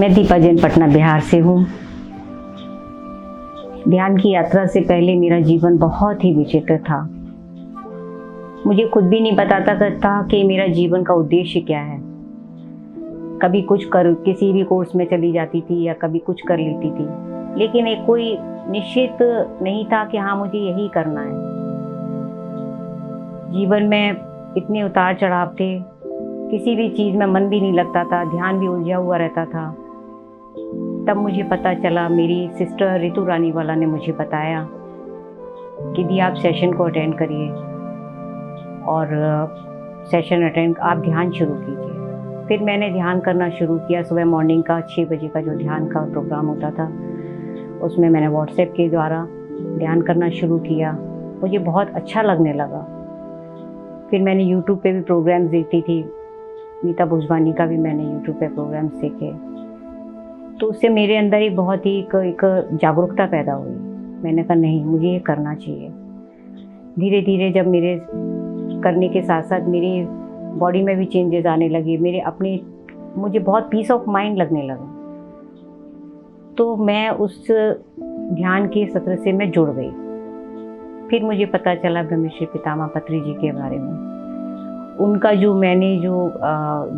मैं दीपा जैन पटना बिहार से हूँ। ध्यान की यात्रा से पहले मेरा जीवन बहुत ही विचित्र था। मुझे खुद भी नहीं पता था कि मेरा जीवन का उद्देश्य क्या है। कभी कुछ कर किसी भी कोर्स में चली जाती थी या कभी कुछ कर लेती थी, लेकिन एक कोई निश्चित नहीं था कि हाँ मुझे यही करना है। जीवन में इतने उतार चढ़ाव थे, किसी भी चीज़ में मन भी नहीं लगता था, ध्यान भी उलझा हुआ रहता था। तब मुझे पता चला, मेरी सिस्टर रितु रानीवाला ने मुझे बताया कि दी आप सेशन को अटेंड करिए और सेशन अटेंड आप ध्यान शुरू कीजिए। फिर मैंने ध्यान करना शुरू किया। सुबह मॉर्निंग का 6 बजे का जो ध्यान का प्रोग्राम होता था, उसमें मैंने व्हाट्सएप के द्वारा ध्यान करना शुरू किया। मुझे बहुत अच्छा लगने लगा। फिर मैंने यूट्यूब पे भी प्रोग्राम्स देखती थी। नीता भुजवानी का भी मैंने यूट्यूब पे प्रोग्राम्स देखे, तो उससे मेरे अंदर ही बहुत ही एक जागरूकता पैदा हुई। मैंने कहा नहीं, मुझे ये करना चाहिए। धीरे धीरे जब मेरे करने के साथ साथ मेरी बॉडी में भी चेंजेस आने लगे, मुझे बहुत पीस ऑफ माइंड लगने लगा। तो मैं उस ध्यान के सत्र से मैं जुड़ गई। फिर मुझे पता चला ब्रह्मश्री पितामह पत्री जी के बारे में। उनका जो मैंने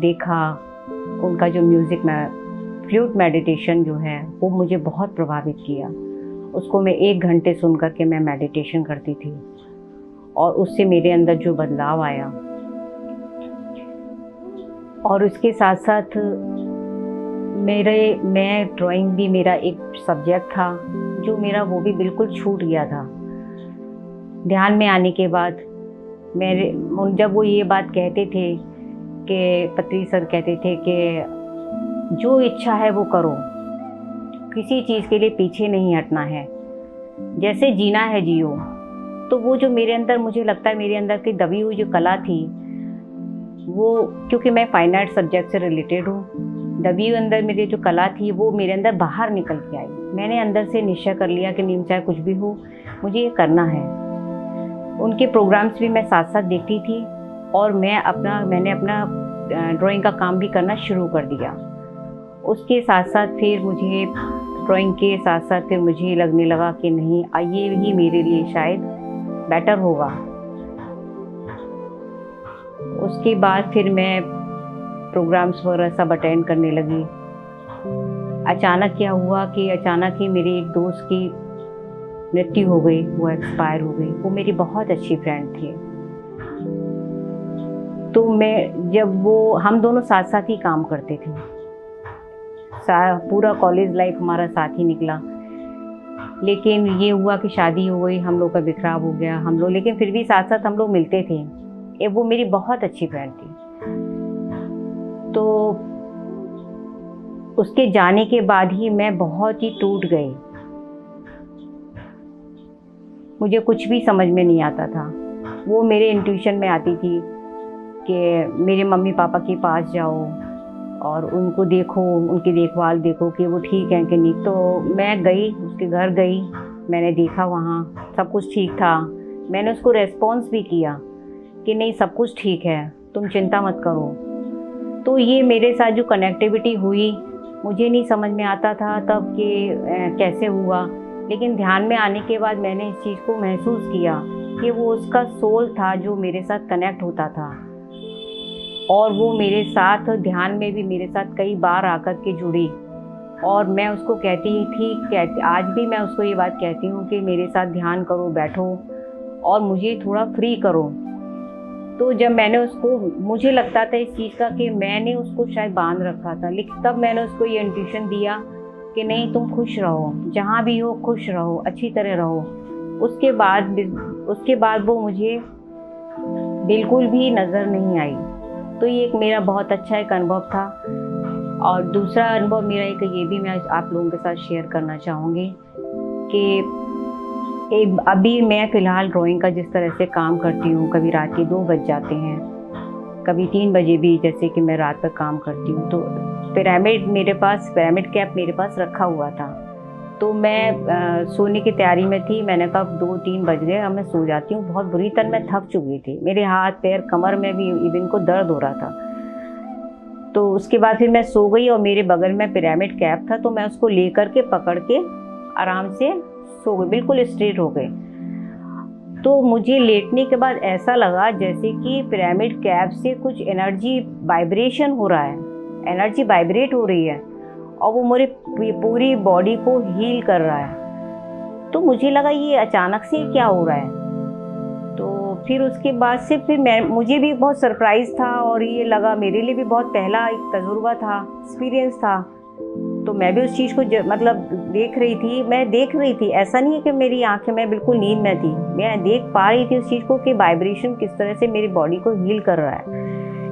देखा, उनका जो म्यूज़िक में फ्लूट मेडिटेशन जो है वो मुझे बहुत प्रभावित किया। उसको मैं 1 घंटे सुन कर के मैं मेडिटेशन करती थी और उससे मेरे अंदर जो बदलाव आया, और उसके साथ साथ मैं ड्राइंग भी मेरा एक सब्जेक्ट था जो मेरा वो भी बिल्कुल छूट गया था। ध्यान में आने के बाद जब वो ये बात कहते थे कि पत्री सर कहते थे कि जो इच्छा है वो करो, किसी चीज़ के लिए पीछे नहीं हटना है, जैसे जीना है जियो। तो वो जो मेरे अंदर, मुझे लगता है मेरे अंदर की दबी हुई जो कला थी, वो क्योंकि मैं फाइन आर्ट सब्जेक्ट से रिलेटेड हूँ, दबी हुई अंदर मेरी जो कला थी वो मेरे अंदर बाहर निकल के आई। मैंने अंदर से निश्चय कर लिया कि नहीं, चाहे कुछ भी हो मुझे ये करना है। उनके प्रोग्राम्स भी मैं साथ साथ देखती थी और मैंने अपना ड्राइंग का काम भी करना शुरू कर दिया। उसके साथ साथ फिर मुझे ड्राइंग के साथ साथ फिर मुझे लगने लगा कि नहीं, ये ही मेरे लिए शायद बेटर होगा। उसके बाद फिर मैं प्रोग्राम्स वगैरह सब अटेंड करने लगी। अचानक क्या हुआ कि अचानक ही मेरे एक दोस्त की मृत्यु हो गई, वो एक्सपायर हो गई। वो मेरी बहुत अच्छी फ्रेंड थी। तो हम दोनों साथ साथ ही काम करते थे। पूरा कॉलेज लाइफ हमारा साथ ही निकला, लेकिन ये हुआ कि शादी हो गई, हम लोग का बिखराव हो गया। हम लोग लेकिन फिर भी साथ साथ हम लोग मिलते थे। वो मेरी बहुत अच्छी फ्रेंड थी। तो उसके जाने के बाद ही मैं बहुत ही टूट गई। मुझे कुछ भी समझ में नहीं आता था। वो मेरे इंट्यूशन में आती थी कि मेरे मम्मी पापा के पास जाओ और उनको देखो, उनकी देखभाल देखो कि वो ठीक है कि नहीं। तो मैं गई, उसके घर गई, मैंने देखा वहाँ सब कुछ ठीक था। मैंने उसको रेस्पॉन्स भी किया कि नहीं, सब कुछ ठीक है, तुम चिंता मत करो। तो ये मेरे साथ जो कनेक्टिविटी हुई, मुझे नहीं समझ में आता था तब कि कैसे हुआ, लेकिन ध्यान में आने के बाद मैंने इस चीज़ को महसूस किया कि वो उसका सोल था जो मेरे साथ कनेक्ट होता था। और वो मेरे साथ ध्यान में भी मेरे साथ कई बार आकर के जुड़ी। और मैं उसको आज भी मैं उसको ये बात कहती हूँ कि मेरे साथ ध्यान करो, बैठो और मुझे थोड़ा फ्री करो। तो जब मुझे लगता था इस चीज़ का कि मैंने उसको शायद बांध रखा था, लेकिन तब मैंने उसको ये इंट्यूशन दिया कि नहीं, तुम खुश रहो, जहाँ भी हो खुश रहो, अच्छी तरह रहो। उसके बाद वो मुझे बिल्कुल भी नज़र नहीं आई। तो ये एक मेरा बहुत अच्छा एक अनुभव था। और दूसरा अनुभव मेरा ये भी मैं आप लोगों के साथ शेयर करना चाहूँगी कि अभी मैं फ़िलहाल ड्राइंग का जिस तरह से काम करती हूँ, कभी रात के 2 बज जाते हैं, कभी 3 बजे भी, जैसे कि मैं रात पर काम करती हूँ। तो पिरामिड कैप मेरे पास रखा हुआ था। तो मैं सोने की तैयारी में थी। मैंने कहा 2-3 बज गए, अब मैं सो जाती हूँ। बहुत बुरी तरह मैं थक चुकी थी, मेरे हाथ पैर कमर में भी इवन को दर्द हो रहा था। तो उसके बाद फिर मैं सो गई और मेरे बगल में पिरामिड कैप था, तो मैं उसको लेकर के पकड़ के आराम से सो गई, बिल्कुल स्ट्रेट हो गई। तो मुझे लेटने के बाद ऐसा लगा जैसे कि पिरामिड कैप से कुछ एनर्जी वाइब्रेशन हो रहा है, एनर्जी वाइब्रेट हो रही है और वो मेरी पूरी बॉडी को हील कर रहा है। तो मुझे लगा ये अचानक से क्या हो रहा है। तो फिर उसके बाद से फिर मुझे भी बहुत सरप्राइज़ था और ये लगा मेरे लिए भी बहुत पहला एक तजुर्बा था, एक्सपीरियंस था। तो मैं भी उस चीज़ को मतलब देख रही थी, ऐसा नहीं है कि मेरी आंखें, मैं बिल्कुल नींद में थी, मैं देख पा रही थी उस चीज़ को कि वाइब्रेशन किस तरह से मेरी बॉडी को हील कर रहा है।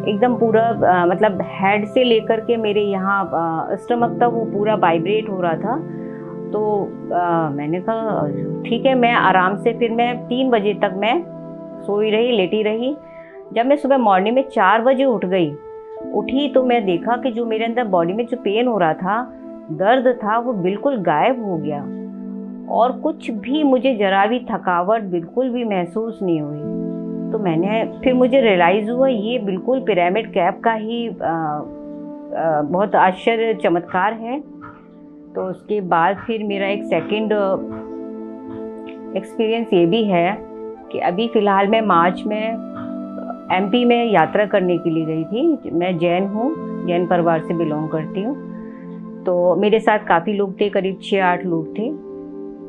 एकदम पूरा मतलब हेड से लेकर के मेरे यहाँ स्टमक तक वो पूरा वाइब्रेट हो रहा था। तो मैंने कहा ठीक है, मैं आराम से फिर मैं 3 बजे तक मैं सोई रही, लेटी रही। जब मैं सुबह मॉर्निंग में 4 बजे उठी तो मैं देखा कि जो मेरे अंदर बॉडी में जो पेन हो रहा था, दर्द था, वो बिल्कुल गायब हो गया और कुछ भी मुझे जरा भी थकावट बिल्कुल भी महसूस नहीं हुई। तो फिर मुझे रियलाइज़ हुआ ये बिल्कुल पिरामिड कैप का ही बहुत आश्चर्य चमत्कार है। तो उसके बाद फिर मेरा एक सेकंड एक्सपीरियंस ये भी है कि अभी फ़िलहाल मैं मार्च में एमपी में यात्रा करने के लिए गई थी। मैं जैन हूँ, जैन परिवार से बिलोंग करती हूँ। तो मेरे साथ काफ़ी लोग थे, करीब 6-8 लोग थे।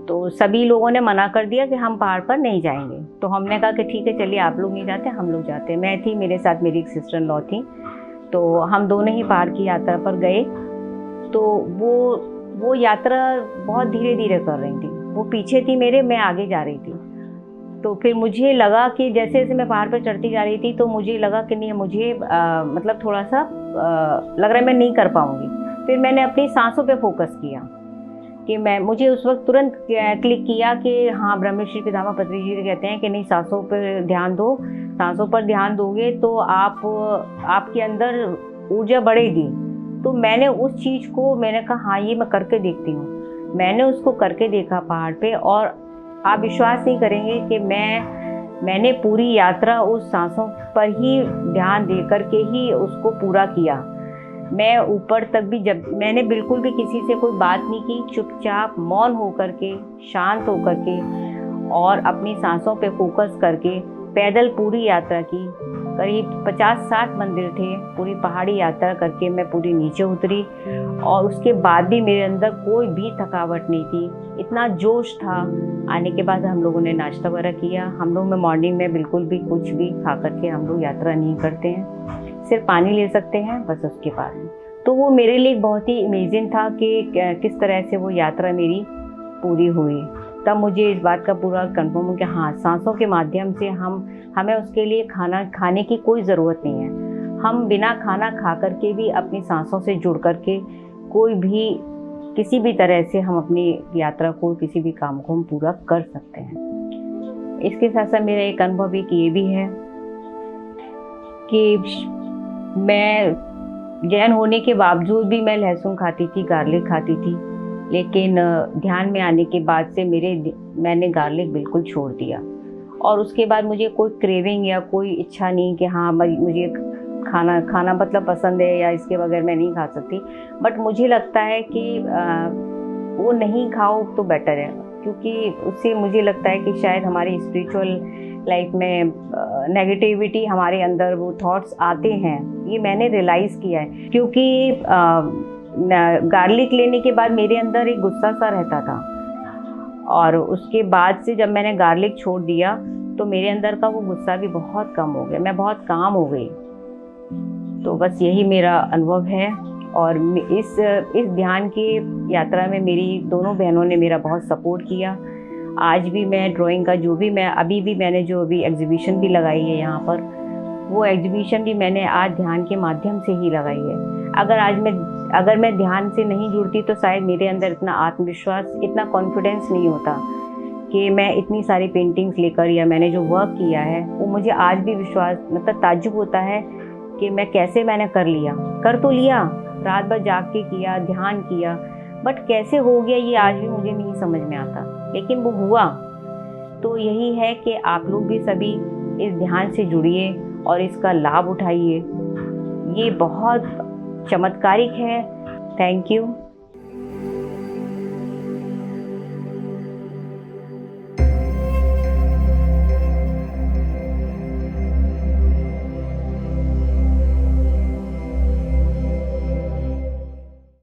तो सभी लोगों ने मना कर दिया कि हम पहाड़ पर नहीं जाएंगे। तो हमने कहा कि ठीक है, चलिए आप लोग नहीं जाते, हम लोग जाते हैं। मैं थी, मेरे साथ मेरी एक सिस्टर इन लॉ थी। तो हम दोनों ही पहाड़ की यात्रा पर गए। तो वो यात्रा बहुत धीरे धीरे कर रही थी, वो पीछे थी मेरे, मैं आगे जा रही थी। तो फिर मुझे लगा कि जैसे जैसे मैं पहाड़ पर चढ़ती जा रही थी तो मुझे लगा कि नहीं, मुझे मतलब थोड़ा सा लग रहा है मैं नहीं कर पाऊँगी। फिर मैंने अपनी सांसों पे फोकस किया कि मुझे उस वक्त तुरंत क्लिक किया कि हाँ, ब्रह्मश्री पितामह पत्रिजी जी कहते हैं कि नहीं, सांसों पर ध्यान दो, सांसों पर ध्यान दोगे तो आपके अंदर ऊर्जा बढ़ेगी। तो मैंने उस चीज़ को, मैंने कहा हाँ, ये मैं करके देखती हूँ। मैंने उसको करके देखा पहाड़ पे और आप विश्वास नहीं करेंगे कि मैंने पूरी यात्रा उस सांसों पर ही ध्यान दे करके ही उसको पूरा किया। मैं ऊपर तक भी, जब मैंने बिल्कुल भी किसी से कोई बात नहीं की, चुपचाप मौन होकर के, शांत होकर के और अपनी सांसों पे फोकस करके पैदल पूरी यात्रा की। करीब 50-60 मंदिर थे। पूरी पहाड़ी यात्रा करके मैं पूरी नीचे उतरी और उसके बाद भी मेरे अंदर कोई भी थकावट नहीं थी, इतना जोश था। आने के बाद हम लोगों ने नाश्ता वगैरह किया। हम लोग में मॉर्निंग में बिल्कुल भी कुछ भी खा करके हम लोग यात्रा नहीं करते हैं, सिर्फ पानी ले सकते हैं बस उसके बाद में। तो वो मेरे लिए बहुत ही अमेजिंग था कि किस तरह से वो यात्रा मेरी पूरी हुई। तब मुझे इस बात का पूरा कंफर्म हो कि हाँ, सांसों के माध्यम से हमें उसके लिए खाने की कोई ज़रूरत नहीं है। हम बिना खाना खा करके भी अपनी सांसों से जुड़ करके कोई भी किसी भी तरह से हम अपनी यात्रा को, किसी भी काम को हम पूरा कर सकते हैं। इसके साथ साथ मेरा एक अनुभव एक ये भी है कि मैं जैन होने के बावजूद भी मैं लहसुन खाती थी, गार्लिक खाती थी, लेकिन ध्यान में आने के बाद से मैंने गार्लिक बिल्कुल छोड़ दिया। और उसके बाद मुझे कोई क्रेविंग या कोई इच्छा नहीं कि हाँ, मुझे खाना मतलब पसंद है या इसके बगैर मैं नहीं खा सकती। बट मुझे लगता है कि वो नहीं खाओ तो बेटर है, क्योंकि उससे मुझे लगता है कि शायद हमारी स्पिरिचुअल लाइफ में नेगेटिविटी हमारे अंदर वो थॉट्स आते हैं, ये मैंने रियलाइज़ किया है। क्योंकि गार्लिक लेने के बाद मेरे अंदर एक गुस्सा सा रहता था और उसके बाद से जब मैंने गार्लिक छोड़ दिया तो मेरे अंदर का वो गुस्सा भी बहुत कम हो गया, मैं बहुत काम हो गई। तो बस यही मेरा अनुभव है। और इस ध्यान की यात्रा में मेरी दोनों बहनों ने मेरा बहुत सपोर्ट किया। आज भी मैं ड्राइंग का मैंने जो अभी एग्जीबिशन भी लगाई है यहाँ पर, वो एग्जीबिशन भी मैंने आज ध्यान के माध्यम से ही लगाई है। अगर मैं ध्यान से नहीं जुड़ती तो शायद मेरे अंदर इतना आत्मविश्वास, इतना कॉन्फिडेंस नहीं होता कि मैं इतनी सारी पेंटिंग्स लेकर, या मैंने जो वर्क किया है वो मुझे आज भी विश्वास, मतलब ताज्जुब होता है कि मैं कैसे मैंने कर तो लिया, रात भर जाग के किया, ध्यान किया, बट कैसे हो गया ये आज भी मुझे नहीं समझ में आता, लेकिन वो हुआ। तो यही है कि आप लोग भी सभी इस ध्यान से जुड़िए और इसका लाभ उठाइए। ये बहुत चमत्कारिक है। Thank you.